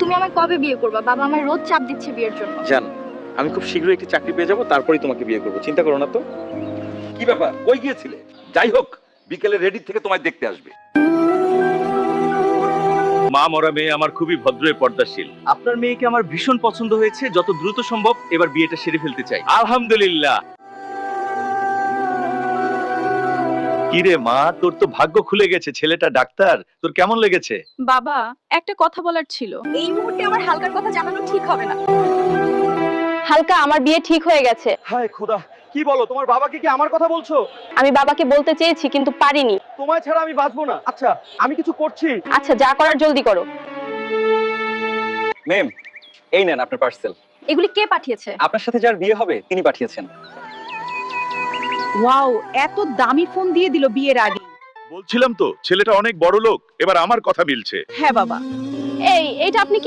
তুমি আমায় কবে বিয়ে করবা? বাবা আমায় রোজ চাপ দিচ্ছে বিয়ের জন্য। জান, আমি খুব শীঘ্রই একটি চাকরি পেয়ে যাবো, তারপরেই তোমাকে বিয়ে করবো, চিন্তা করো না তো। কি ব্যাপার, কই গিয়েছিলে? যাই হোক, বিকেলে রেডি থেকে তোমায় দেখতে আসবে। মা মরা মেয়ে আমার খুবই ভদ্র পর্দাশীল। আপনার মেয়েকে আমার ভীষণ পছন্দ হয়েছে, যত দ্রুত সম্ভব এবার বিয়েটা সেরে ফেলতে চাই। আলহামদুলিল্লাহ। কিরে মা, তোর তো ভাগ্য খুলে গেছে, ছেলেটা ডাক্তার। তোর কেমন লেগেছে? বাবা, একটা কথা বলার ছিল। এই মুহূর্তে আমার হালকার কথা জানানো ঠিক হবে না। হালকা, আমার বিয়ে ঠিক হয়ে গেছে। হায় খোদা, কি বলো? তোমার বাবাকে কি আমার কথা বলছো? আমি বাবাকে বলতে চেয়েছি কিন্তু পারিনি। তোমায় ছাড়া আমি বাঁচবো না। আচ্ছা, আমি কিছু করছি। আচ্ছা, যা করার জলদি করো। ম্যাম, এই নেন আপনার পার্সেল। এগুলি কে পাঠিয়েছে? আপনার সাথে যার বিয়ে হবে তিনি পাঠিয়েছেন। ওয়াও, এত দামি ফোন দিয়ে দিল বিয়ের আগে। বলছিলাম তো ছেলেটা অনেক বড় লোক, এবার আমার কথা মিলছে। হ্যাঁ বাবা। এইটা আপনি কি